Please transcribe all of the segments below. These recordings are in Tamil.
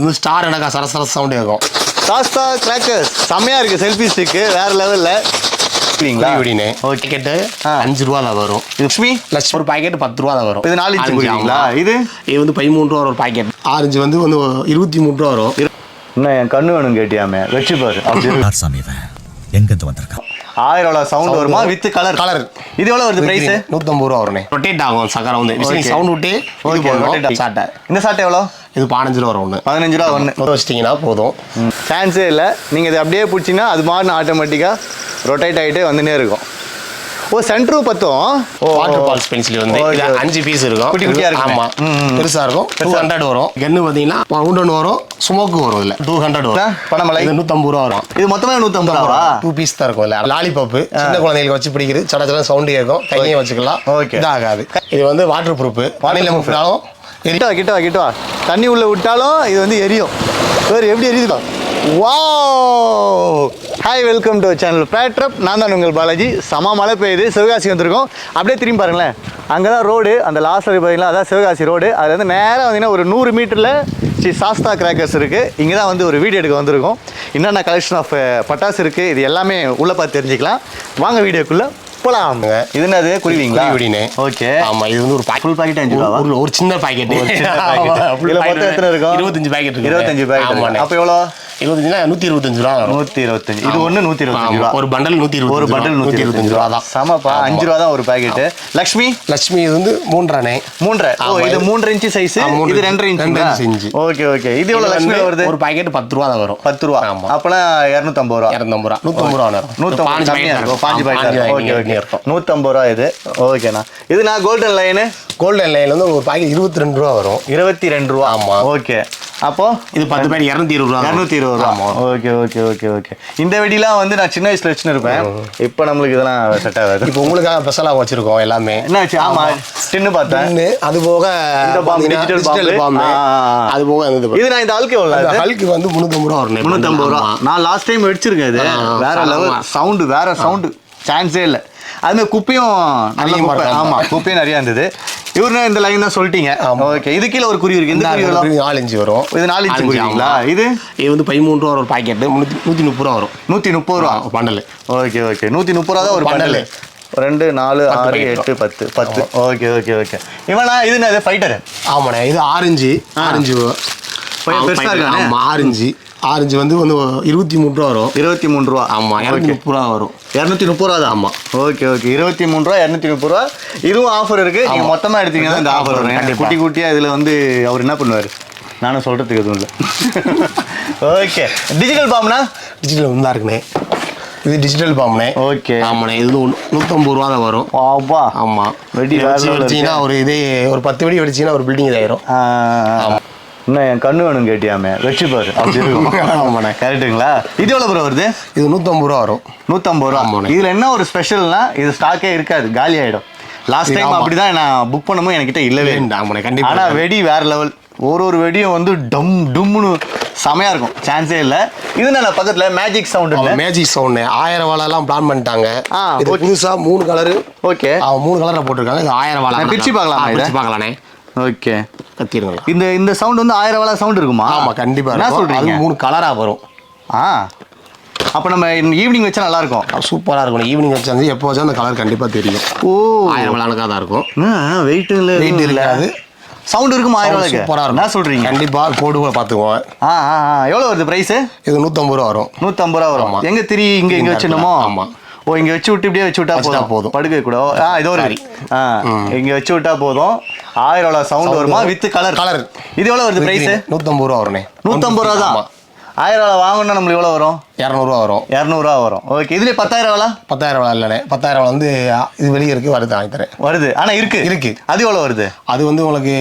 இது ஸ்டார் எனக்கா சரசர சவுண்ட் கேட்கும். சாஸ்தா கிராக்கர்ஸ் செம்மையா இருக்கு. செல்ஃபி ஸ்டிக்கு வேற லெவல்ல. ஓகே, பாக்கெட்டு 5 ரூபா தான் வரும். லட்சுமி ஒரு பாக்கெட் 10 ரூபா தான் வரும். இது 4 இன்ச் குடிங்களா? இது 13 ரூபா ஒரு பாக்கெட். ஆரஞ்சு வந்து 23 ரூபா வரும். இன்னும் என் கண்ணு வேணும் கேட்டியாமே வச்சு பாரு. எங்கிருந்து வந்திருக்கான்? 1000 ரூபா சவுண்ட் வருமா வித் கலர்? இது எவ்வளவு வருது பிரைஸ்? 150 ரூபா வரும். ரொட்டேட் ஆகும் சக்கரை வந்து சவுண்ட் விட்டு. சாட்டை இந்த சாட்டை எவ்வளோ? இது 15 ரூபா வரும். ஒன்று 15 ரூபா ஒன்று வச்சிட்டிங்கன்னா போதும். சான்ஸே இல்லை. நீங்கள் இதை அப்படியே பிடிச்சிங்கன்னா அது மாதிரி ஆட்டோமேட்டிக்காக ரொட்டேட் ஆகிட்டே வந்துனே இருக்கும். ஓ சென்ட்ரு பத்தும். வாட்டர் பால்ஸ் பென்சில் வந்து 5 பீஸ் இருக்கும். குட்டி குட்டியாக இருக்கும். ஆமாம், பெருசாக இருக்கும். 200 வரும். கன்று பார்த்தீங்கன்னா 1 வரும். ஸ்மோக்கு வரும். இல்லை 200 வரும். பணமலை 150 ரூபா வரும். இது மொத்தமாக 150 ரூபா. 2 பீஸ் தான் இருக்கும். இல்லை லாலிபப்பு சின்ன குழந்தைகளுக்கு வச்சு பிடிக்கிறது. சட சட சவுண்டு கேட்கும். கையையும் வச்சுக்கலாம். ஓகே, இதாகாது. இது வந்து வாட்டர் ப்ரூஃப். வானிலை முக்கினாலும் கிட்ட வா தண்ணி உள்ள விட்டாலும் இது வந்து எரியும். வேறு எப்படி எரியுதுக்கா? Wow! Hi, welcome to channel பேட்ரப். நான் தான் உங்கள் பாலாஜி. செம மழை பெய்யுது. சிவகாசி வந்திருக்கோம். அப்படியே திரும்பி பாருங்களேன். அங்கே தான் ரோடு, அந்த லாஸ்ட் பார்த்தீங்களா, அதான் சிவகாசி ரோடு. அதில் வந்து நேராக வந்தீங்கன்னா ஒரு 100 மீட்டரில் ஸ்ரீ சாஸ்தா கிராக்கர்ஸ் இருக்குது. இங்கே தான் வந்து ஒரு வீடியோ எடுக்க வந்திருக்கோம். என்னென்ன கலெக்ஷன் ஆஃப் பட்டாசு இருக்குது, இது எல்லாமே உள்ளே பார்த்து தெரிஞ்சுக்கலாம். வாங்க வீடியோக்குள்ளே போலாம். இது என்னது? குருவிங்களா? ஓகே. ஆமா, இது வந்து ஒரு ஃபுல் பாக்கெட் 5 ரூபா. ஒரு சின்ன பாக்கெட். இதுல மொத்தம் எத்தனை இருக்கும்? 25 பாக்கெட் இருக்கு. 25 பாக்கெட். அப்ப எவ்வளவு? 25னா 125 ரூபா. 125. இது ஒண்ணு 125 ரூபா. ஒரு பண்டல் 120. ஒரு பண்டல் 125 ரூபா தான். சமப்பா. 5 ரூபா தான் ஒரு பாக்கெட். லட்சுமி இது வந்து 3.5. 3.5. ஓ, இது 3 இன்ச் சைஸ். இது 2.5 இன்ச். Okay okay. இது எவ்வளவு லட்சுமி வருது? ஒரு பாக்கெட் 10 ரூபா தான் வரும். 10 ரூபா. அப்பனா 250 ரூபா. 250 ரூபா. 150 ரூபா வரும். 150 கம்மியா இருக்கும். 5 பாக்கெட். Okay okay. 150 ரூபா இது. ஓகேண்ணா. இது நான் கோல்டன் லைன். கோல்டன் லைன்ல வந்து ஒரு பாக்கெட் 22 ரூபா வரும். 22 ரூபா. ஆமா. ஓகே. அப்போ இது 10 பேர் 220 ரூபா. 220 ரூபா. Okay okay okay okay. இந்த வெடிலாம் வந்து நான் சின்ன வயசுல வச்சுன்னு இருப்பேன். இப்போ நம்மளுக்கு இதெல்லாம் செட் ஆகாது. இப்போ உங்களுக்காக ஸ்பெஷலாக வச்சிருக்கோம் எல்லாமே. என்னாச்சு? ஆமா, டின்னு பார்த்தேன். அது போக இந்த பாம்பு, டிஜிட்டல் பாம்பு. அது போக இது நான் இந்த ஹல்க் எவ்வளவு? ஹல்க் வந்து 350 ரூபா வரும். 350 ரூபா. நான் லாஸ்ட் டைம் வெடிச்சிருக்கேன். இது வேற லெவல் சவுண்ட். வேற சவுண்ட் சான்ஸே இல்லை. அதுமாதிரி குப்பையும் நல்ல. ஆமா, குப்பையும் நிறைய இருந்தது. இவரு இந்த லைன் தான் சொல்லிட்டீங்க. ஓகே. இது கீழே ஒரு குருவி இருக்கு. இந்த குருவி 4 இன்ச் வரும். இது 4 இன்ச் குருவிங்களா? இது வந்து 13 ரூபா ஒரு பாக்கெட். 130 ரூபா வரும். 130 ரூபா பண்டல். Okay okay. 130 ரூபா தான் ஒரு பண்டல். 2 4 6 8 10 10. Okay okay okay. இவனா இது என்ன? ஃபைட்டர். ஆமாண்ணே. இது ஆரஞ்சு. பெருசா இருக்கானே. ஆமா, ஆரஞ்சு வந்து 23 ரூபா வரும். 23 ரூபா. ஆமா, 230 ரூபா வரும். 230 ரூபா தான். ஆமா. Okay okay. 23 ரூபா, 230 ரூபா. இதுவும் ஆஃபர் இருக்கு. நீங்க மொத்தமா எடுத்தீங்கன்னா இந்த ஆஃபர் வரும். குட்டி குட்டியா இதுல வந்து அவர் என்ன பண்ணுவாரு? நானும் சொல்றதுக்கு எதுவும் இல்லை. ஓகே. டிஜிட்டல் பாம்னா? டிஜிட்டல் வந்து இருக்குண்ணே. இது டிஜிட்டல் பாம்னே. ஓகே. ஆமாண்ணே. இது 150 ரூபா தான் வரும். அப்பா. ஆமா. வெடி வெடிச்சிங்கன்னா ஒரு 10 வெடி வெடிச்சிங்கன்னா ஒரு பில்டிங் இதாயிரும். இன்னும் என் கண்ணு வேணும் கேட்டியாமே வச்சு பாரு. அப்படி இருக்கும். ஆமாண்ணே. கரெக்டுங்களா? இது எவ்வளோ ப்ரோ வருது? இது 150 ரூபா வரும். 150 ரூபா. இதில் என்ன ஒரு ஸ்பெஷல்னா, இது ஸ்டாக்கே இருக்காது, காலி ஆகிடும். லாஸ்ட் டைம் அப்படிதான் நான் புக் பண்ணும்போது என்கிட்ட இல்லவே இல்லை. ஆமாண்ணே, கண்டிப்பாக. ஆனால் வெடி வேற லெவல். ஒரு வெடியும் வந்து டம் டும்னு செமையா இருக்கும். சான்ஸே இல்லை. இது நான் பக்கத்துல மேஜிக் சவுண்ட் இல்லை. மேஜிக் சவுண்ட் 1000 வாழெல்லாம் பிளான் பண்ணிட்டாங்க. இது புதுசா 3 கலரு. ஓகே. 3 கலரை போட்டிருக்காங்க. இது 1000 வாழை. பிரிச்சு பார்க்கலாம். பிரிச்சு பார்க்கலானே. ஓகே. கத்திருங்களா? இந்த சவுண்ட் வந்து 1000 வாழை சவுண்ட் இருக்குமா? ஆமா, கண்டிப்பா. என்ன சொல்றீங்க? 3 கலரா வரும். அப்போ நம்ம ஈவினிங் வச்சா நல்லா இருக்கும். சூப்பராக இருக்கும். ஈவினிங் வச்சா வந்து எப்போ வச்சா அந்த கலர் கண்டிப்பாக தெரியும். ஓ, 1000 வாழனுக்காக தான் இருக்கும். வெயிட் இருக்காது. சவுண்ட் இருக்கும். 1000 வாழைக்கு சூப்பராக இருக்கும். என்ன சொல்றீங்க? கண்டிப்பாக போடு கூட பார்த்துக்குவோம். எவ்வளோ வருது ப்ரைஸு? இது 150 ரூபா வரும். 150 ரூபா வரும். எங்கே திரி இங்கே வச்சிடணுமோ? ஆமாம். ஓ, இங்கே வச்சு விட்டு இப்படியே வச்சு விட்டா போதும். படுக்க கூட இதோ ஒரு இங்கே வச்சு விட்டா போதும். 1000 வாழை சவுண்ட் வருமா வித் கலர். இது எவ்வளோ வருது ப்ரைஸு? 150 ரூபா வரும். 150 ரூபா தான். 1000 வாழை வாங்கணும்னா நம்மளுக்கு எவ்வளோ வரும்? 200 ரூபா வரும். 200 ரூபா வரும். ஓகே. இதுலேயே 10000 வாழை? 10000 வாழை இல்லைண்ணே. 10000 வாழை வந்து இது வெளியே இருக்குது, வருது, வாங்கி தரேன். வருது. ஆனால் இருக்கு. அது எவ்வளோ வருது? அது வந்து உங்களுக்கு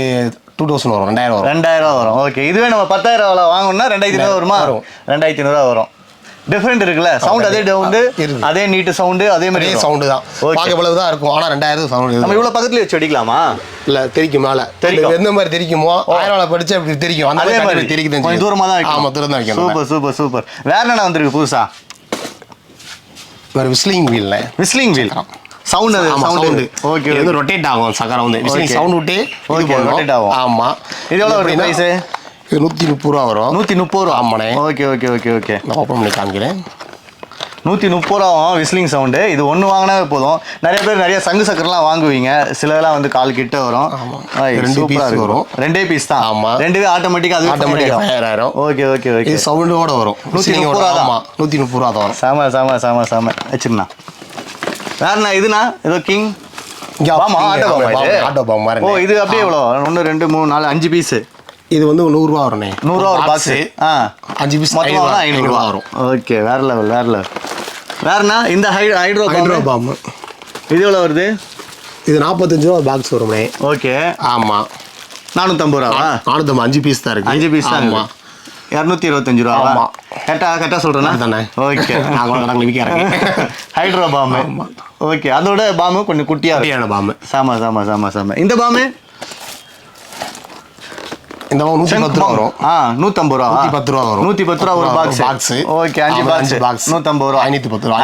2000 வரும். 2000 வரும். 2000 ரூபா வரும். ஓகே. இதுவே நம்ம 10000 வாழை வாங்கணும்னா 2500 வருமா? வரும். 2500 ரூபா வரும். டிஃபரெண்ட் இருக்குல்ல சவுண்ட். அதே டவுண்டு, அதே நீட்டு சவுண்டு, அதே மாதிரி சவுண்டு தான். பார்க்க இவ்வளவு தான் இருக்கும். ஆனால் 2000 சவுண்ட். நம்ம இவ்வளோ பக்கத்துல வச்சு அடிக்கலாமா? இல்லை, தெரிக்கும். மேலே தெரியும். எந்த மாதிரி தெரிக்குமோ 1000 வாழை படிச்சு அப்படி தெரிக்கும். அதே மாதிரி தெரிக்குது. கொஞ்சம் தூரமாக தான் வைக்கும். ஆமாம், தூரம் தான் வைக்கும். Super super super. வேற என்ன வந்திருக்கு புதுசா? வேறு whistling wheel. Whistling wheel sound. அது சவுண்ட். ஓகே. இது ரொட்டேட் ஆகும். சக்கரை வந்து விஸ்லிங் சவுண்ட் விட்டு. ஓகே, ரொட்டேட் ஆகும். ஆமாம். இது எவ்வளோ வருது ப்ரைஸு? இது 130 ரூபா வரும். 130 ரூபா. ஆமாண்ணே. Okay okay okay okay. நான் ஓப்பன் பண்ணி காமிக்கிறேன். 130 ரூபா விஸ்லிங் சவுண்டு. இது ஒன்று வாங்கினாவே போதும். நிறைய பேர் நிறைய சங்கு சக்கரெல்லாம் வாங்குவீங்க, சிலதெல்லாம் வந்து 1/4 கிட்ட வரும். 2 பீஸ் வரும். 2 பீஸ் தான். ஆமா. 2 ஆட்டோமேட்டிக்காக அது ஆட்டோமேட்டிக்காக ஃபயர் ஆயிரும். Okay okay okay. இது சவுண்டோட வரும். 130 ரூபா தான். 130 ரூபா தான் வரும். சாம சாம சாம சாம வச்சுருண்ணா. வேறண்ணா இதுண்ணா ஏதோ கிங் பாமா ஆட்டோ பாமா இது. ஆட்டோ பாம் மாதிரி. ஓ இது அப்படியே எவ்வளோ? 1 2 3 4 5 பீஸு. இது வந்து 100 ரூபா வரும்ண்ணே. 100 ரூபா ஒரு பாக்ஸு. 5 பீஸ் மொத்தமாக 500 ரூபா வரும். ஓகே வேற லெவல் வேற லெவல். வேறண்ணா இந்த ஹைட்ரோ பாம் இது எவ்வளோ வருது? இது 45 ரூபா பாக்ஸ் வரும்ண்ணே. ஓகே. ஆமாம். 450 ரூபாவா? 450 5 பீஸ் தான் இருக்கு. 5 பீஸ் தான். ஆமாம். 225 ரூபா. ஆமாம். கரெக்டாக சொல்கிறேன்னா தானே. ஓகே. நான் கணக்கில் விற்கிறேன். ஹைட்ரோ பாம்பு. ஓகே அதோட பாம்பு கொஞ்சம் குட்டியாக பாம்பு. சாமா சாமா சாமா சாமா. இந்த பாம்பு இந்த 110 ரூபா வரும். 150 ரூபா. 110 ரூபா வரும். 110 ரூபா ஒரு பாக்ஸ். ஓகே 5 பாக்ஸ் 150 ரூபா. 510 ரூபா.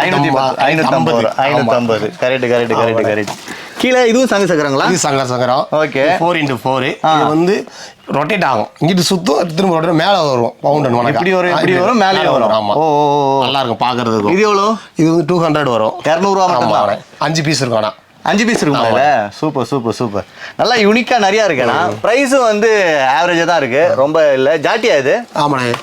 550. Correct correct correct correct. கீழே இதுவும் சங்கு சக்கரங்களா? இது சக்கரம். ஓகே. 4x4. இது வந்து ரொட்டேட் ஆகும். இங்கிட்டு சுத்தும் திரும்ப ரொட்டேட் மேலே வரும். பவுண்டன் இப்படி வரும் மேலே வரும். ஆமா. ஓ நல்லா இருக்கும் பார்க்கறதுக்கு. இது எவ்வளோ? இது வந்து 200 வரும். 200 ரூபா மட்டும். 5 பீஸ் இருக்கும். 5 பீஸ் இருக்கும்ல. Super super super. நல்லா யூனிக்கா நிறைய இருக்குண்ணா. பிரைஸும் வந்து ஆவரேஜா தான் இருக்கு, ரொம்ப இல்லை. ஜாட்டியா இது? ஆமாண்ணே.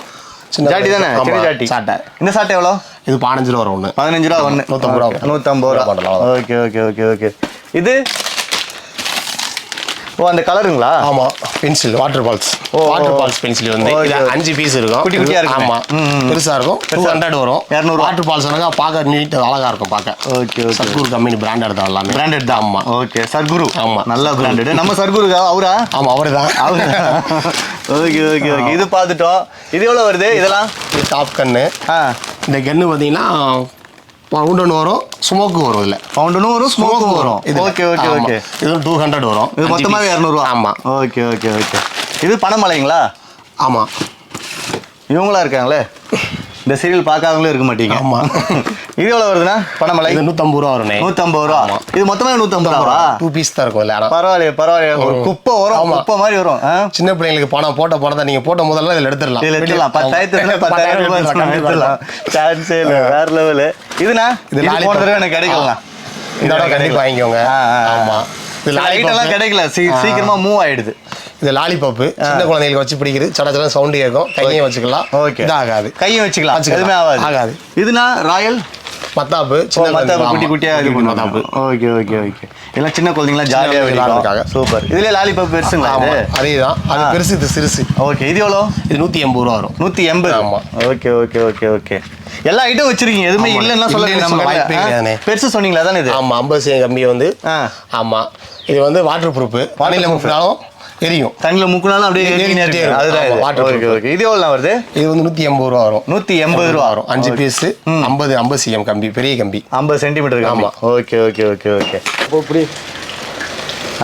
ஜாட்டி தானே. சின்ன ஜாட்டி. சாட்டை. இந்த சாட்டை எவ்வளோ? இது 15 ரூபா வரும். ஒன்று 15 ரூபா. ஒன்று 150 ரூபா. 150 ரூபா. Okay okay okay okay. இது ஓ அந்த கலருங்களா? ஆமா. Pencil water balls. Water balls pencil வந்து 5 பீஸ் இருக்கும். குட்டி குட்டியா இருக்கும். ஆமா. பெருசா இருக்கும். 200 வரும். 200 வாட்டர் பால்ஸ் பார்க்க நீட் அழகா இருக்கும் பார்க்க. Okay okay. சர்க்குரு கம்பெனி பிராண்டட் தான் எல்லாமே. பிராண்டட் தான். ஆமா. ஓகே சர்க்குரு. ஆமா. நல்ல பிராண்டட். நம்ம சர்க்குரு அவரா? ஆமா அவரு தான். Okay okay okay. இது பார்த்துட்டோம். இது எவ்வளோ வருது இதெல்லாம்? இது டாப் கன்னு. இந்த கன்னு பார்த்தீங்கன்னா பவுண்டன் வரும், ஸ்மோக்கு வரும். இல்லை பவுண்டனும் வரும், ஸ்மோக்கும் வரும். Okay okay okay. இது 200 வரும். இது மொத்தமாகவே 200 ரூபா. ஆமாம். Okay okay okay. இது பணமலைங்களா? ஆமாம். இவங்களா இருக்காங்களே, இந்த சீரியல் பார்க்காதவங்களும் இருக்க மாட்டீங்க. ஆமாம். இது எவ்வளோ வருதுண்ணா பணமலை? இது 150 ரூபா வரும். 150 ரூபா. இது மொத்தமாக 150 ரூபா. 2 பீஸ் தான் இருக்கும். இல்லை பரவாயில்லையே பரவாயில்லையே. ஒரு குப்பை வரும், குப்பை மாதிரி வரும். சின்ன பிள்ளைங்களுக்கு பணம் போட்ட பணத்தை நீங்கள் போட்ட முதல்ல இதில் எடுத்துடலாம். இதில் எடுத்துடலாம். 10,000 ரூபாய் எடுத்துடலாம். சான்ஸே இல்லை. வேற லெவலு. இதுண்ணா இது போன தடவை எனக்கு கிடைக்கலாம். இந்த தடவை கண்டிப்பாக வாங்கிக்கோங்க. ஆமாம். இது லைட்டெல்லாம் கிடைக்கல, சீக்கிரமாக மூவ் ஆகிடுது. இது லாலிபாப்பு சின்ன குழந்தைகளுக்கு வச்சு பிடிக்கிறது. சட சட சவுண்டு கேட்கும். கையும் வச்சுக்கலாம். ஓகே. இதாகாது. கையும் வச்சுக்கலாம். எதுவுமே ஆகாது. இதுனா ராயல் மத்தாப்பு. மத்தாப்பு குட்டி குட்டியா இது மத்தாப்பு. Okay okay okay. எல்லாம் சின்ன குழந்தைங்களா ஜாலியாக விளையாடுறதுக்காக. சூப்பர். இதுல லாலிபாப் பெருசுங்களா? அதேதான். அது பெருசு, இது சிறுசு. ஓகே. இது எவ்வளோ? இது 180 ரூபா வரும். 180. ஆமா. Okay okay okay okay. எல்லா ஐட்டம் வச்சிருக்கீங்க, எதுவுமே இல்லைன்னா சொல்லுங்க. நம்ம பெருசு சொன்னீங்களா தானே இது? ஆமா. 50 கம்பி வந்து. ஆமா. இது வந்து வாட்டர் ப்ரூஃப். தண்ணியில் முக்கினாலும் எரியும். தண்ணியில் முக்கினாலும் அப்படியே அதுதான் வாட்டர். Okay okay. இது எவ்வளோ வருது? இது வந்து 180 ரூபா வரும். 180 ரூபா வரும். 5 பீஸ். 50 cm கம்பி, பெரிய கம்பி, 50 சென்டிமீட்டர். ஆமா. Okay okay okay okay. இப்படி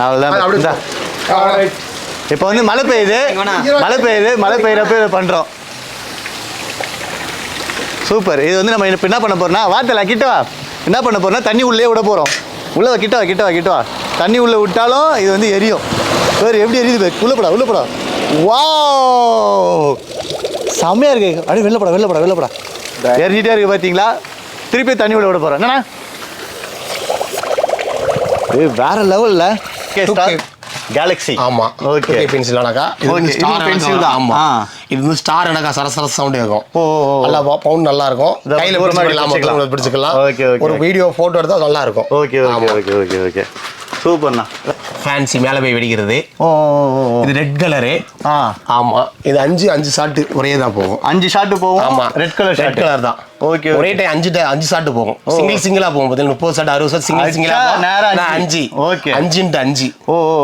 அவ்வளோதான். இப்போ வந்து மழை பெய்யுது, மழை பெய்யறப்ப இதை பண்ணுறோம். சூப்பர். இது வந்து நம்ம இப்போ என்ன பண்ண போறோம்னா, வார்த்தைல கிட்டவா என்ன பண்ண போறோம்னா, தண்ணி உள்ளே விட போகிறோம். உள்ளே கிட்டவா தண்ணி உள்ளே விட்டாலும் இது வந்து எரியும். வேறு எப்படி எரியுது? உள்ள போடா. வா செம்மையாக இருக்கு. அப்படியே வெளில போடா. எரிஞ்சிட்டே இருக்கு பார்த்தீங்களா? திருப்பி தண்ணி உள்ள விட போகிறோம். என்னண்ணா வேற லெவலில் கேலக்ஸி. ஆமா. ஓகே. பென்சிலானாக்கா இது வந்து ஸ்டார் பென்சில் தான். ஆமா. இது வந்து ஸ்டார் எனக்கா சரசர சவுண்ட் இருக்கும். நல்லா பவுண்ட் நல்லா இருக்கும். கையில பிடிச்சிக்கலாம். ஒரு வீடியோ போட்டோ எடுத்தா நல்லா இருக்கும். Okay okay okay okay okay. சூப்பர்ண்ணா. ஃபேன்சி மேலே போய் வெடிக்கிறது. இது ரெட் கலரு. ஆமா. இது 5 ஷாட்டு ஒரே தான் போகும். 5 ஷாட்டு போகும். ஆமா. ரெட் கலர் தான். ஓகே. ஒரே டைம் 5 ஷாட்டு போகும். சிங்கிளா போகும். 30 ஷாட் 60 ஷாட் சிங்கிளா நேரா 5. ஓகே. 5x5.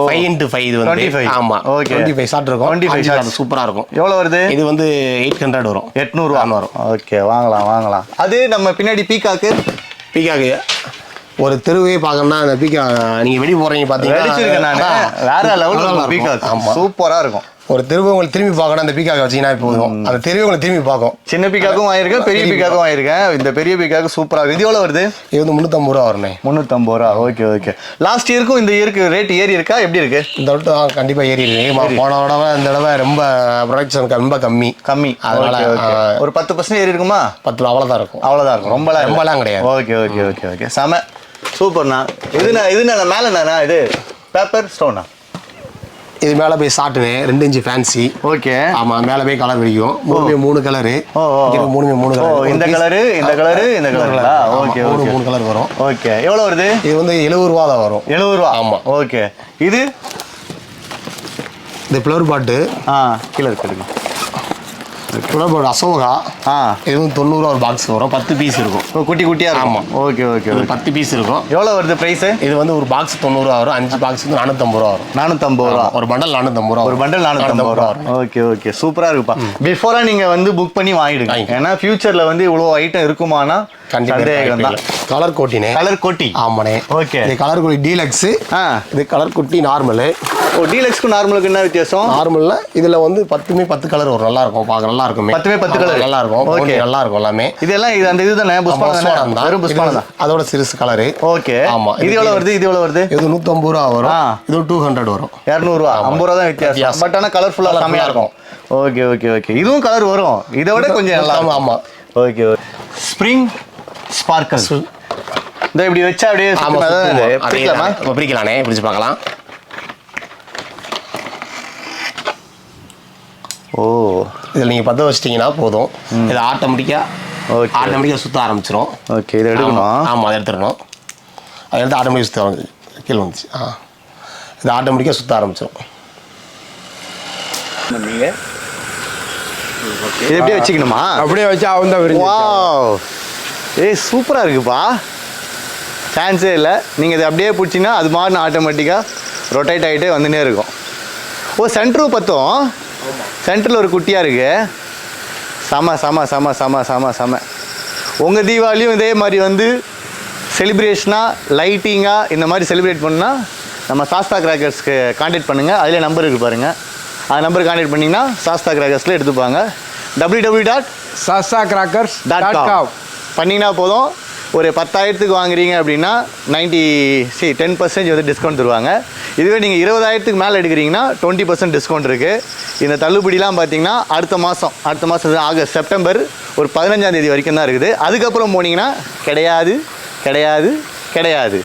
5x5 இது வந்து 25. ஆமா. ஓகே. 25 ஷாட் இருக்கும். 25 ஷாட் சூப்பரா இருக்கும். எவ்வளவு வருது? இது வந்து 800 வரும். 800 ரூபா வரும். ஓகே. வாங்கலாம். அது நம்ம பின்னாடி பீகாக்கு ஒரு தெருவே பார்க்கணும்னா அந்த பீக்கா நீங்க வெடி போறீங்க பாத்தீங்கன்னா வேற லெவல்ல பீகாக். ஆமா. சூப்பரா இருக்கும். ஒரு தெருவு உங்களுக்கு திரும்பி பார்க்கணும், அந்த பீக்காக வச்சீங்கன்னா போதும். அந்த தெருவு உங்களுக்கு திரும்பி பார்க்கும். சின்ன பீக்காக்கும் வாங்கியிருக்கேன், பெரிய பீக்காக்கும் வாங்கியிருக்கேன். இந்த பெரிய பீக்காக்கு சூப்பராக இது எவ்வளோ வருது? இது வந்து 350 ரூபா வருண்ணே. 350 ரூபா. Okay okay. லாஸ்ட் இயருக்கும் இந்த இயருக்கு ரேட் ஏறி இருக்கா, எப்படி இருக்கு? இந்த வட்டம் கண்டிப்பாக ஏறி இருக்கு. போன தடவை இந்த தடவை ரொம்ப ப்ரொடக்ஷன் ரொம்ப கம்மி. அதனால ஒரு 10% ஏறி இருக்குமா? 10 அவ்வளோதான் இருக்கும். அவ்வளோதான் இருக்கும், ரொம்பலாம் கிடையாது. Okay okay okay okay. செம சூப்பர்ண்ணா. இது மேலேண்ணா இது பேப்பர் ஸ்டோனா? இது மேலே போய் சாட்டுனே 2 இன்ச்சு ஃபேன்சி. ஓகே. ஆமாம், மேலே போய் கலர் பிடிக்கும். 3 கலரு. 3 கலர். இந்த கலரு இந்த கலரு இந்த கலருங்களா? Okay okay. 3 கலர் வரும். ஓகே. எவ்வளோ வருது? இது வந்து 70 ரூபா தான் வரும். 70 ரூபா. ஆமாம். ஓகே. இது இந்த ஃப்ளவர் பாட்டு கீழே இருக்குங்க. ஃப்ளவர் பாட்டு அசோகா. இது வந்து 90 ரூபா ஒரு பாக்ஸ் வரும். 10 பீஸ் இருக்கும். குட்டி குட்டியாக இருக்கும். ஆமாம். Okay okay. 10 பீஸ் இருக்கும். எவ்வளோ வருது ப்ரைஸு? இது வந்து ஒரு பாக்ஸ் 90 ரூபா வரும். 5 பாக்ஸ் வந்து 450 ரூபா வரும். 450 ரூபா. ஒரு பண்டல் 450 ரூபா. ஒரு பண்டல் 450 ரூபா. Okay okay. சூப்பராக இருக்குப்பா. பிஃபோரா நீங்கள் வந்து புக் பண்ணி வாங்கிடுங்க. ஏன்னா ஃபியூச்சரில் வந்து இவ்வளோ ஐட்டம் இருக்குமானா கண்டிப்பாக. கலர் கோட்டினே. கலர் கோட்டி. ஆமாண்ணே. ஓகே. இது கலர் கோட்டி டீலக்ஸ். இது கலர் குட்டி நார்மலு. டீலக்ஸ்க்கு நார்மலுக்கு என்ன வித்தியாசம்? நார்மல்ல இதுல வந்து 10 கலர் வரும். நல்லா இருக்கும், பார்க்க நல்லா இருக்கும். 10 கலர் நல்லா இருக்கும். ஓகே, நல்லா இருக்கும் எல்லாமே. இதெல்லாம் இது அந்த இதுதானே புஷ்பானம் தான். வெறும் புஷ்பானம் தான். அதோட சிறுசு கலரு. ஓகே. ஆமா. இது எவ்வளவு வருது? இது எவ்வளவு வருது? இது 150 ரூபா வரும். இது 200 வரும். 200 ரூபா. 50 ரூபா தான் வித்தியாசம். பட் ஆனா கலர்ஃபுல்லா செமையா இருக்கும். Okay okay okay. இதுவும் கலர் வரும். இதை விட கொஞ்சம் நல்லா இருக்கும். ஆமா. Okay okay. Spring sparkle. இந்த இப்படி வச்சா அப்படியே பிடிக்கலாமா? பிடிக்கலானே, பிடிச்சு பார்க்கலாம். ஓ, இதில் நீங்கள் பற்ற வச்சிட்டிங்கன்னா போதும். இது ஆட்டோமேட்டிக்காக சுற்ற ஆரம்பிச்சிடும். ஓகே. இதை எடுக்கணும். ஆமாம், அதை எடுத்துடணும். அதை எடுத்து ஆட்டோமேட்டிக் சுற்ற கீழே வந்துச்சு. இது ஆட்டோமேட்டிக்காக சுற்ற ஆரம்பிச்சிடும். இது எப்படியே வச்சுக்கணுமா? அப்படியே வச்சா அவன் தான். வாவ், ஏய் சூப்பராக இருக்குப்பா. சான்ஸே இல்லை. நீங்கள் இதை அப்படியே பிடிச்சிங்கன்னா அது மாதிரி ஆட்டோமேட்டிக்காக ரொட்டேட் ஆகிட்டே வந்துன்னே இருக்கும். ஓ, சென்டரும் பற்றும். சென்டரில் ஒரு குட்டியாக இருக்கு. செம செம செம செம செம செம. உங்கள் தீபாவளியும் இதே மாதிரி வந்து செலிப்ரேஷனாக லைட்டிங்காக இந்த மாதிரி செலிப்ரேட் பண்ணால் நம்ம சாஸ்தா கிராக்கர்ஸ்க்கு கான்டாக்ட் பண்ணுங்கள். அதிலே நம்பர் இருக்குது பாருங்கள். அந்த நம்பர் கான்டாக்ட் பண்ணிங்கன்னா சாஸ்தா கிராக்கர்ஸில் எடுத்துப்பாங்க. www.sastakrackers.com பண்ணிங்கன்னா போதும். ஒரு 10,000க்கு வாங்குறீங்க அப்படின்னா 10% வந்து டிஸ்கவுண்ட் தருவாங்க. இதுவே நீங்கள் 20,000க்கு மேலே எடுக்கிறீங்கன்னா 20% டிஸ்கவுண்ட் இருக்குது. இந்த தள்ளுபடிலாம் பார்த்தீங்கன்னா அடுத்த மாதம் ஆகஸ்ட் செப்டம்பர் ஒரு 15ஆம் தேதி வரைக்கும் தான் இருக்குது. அதுக்கப்புறம் போனீங்கன்னா கிடையாது கிடையாது கிடையாது.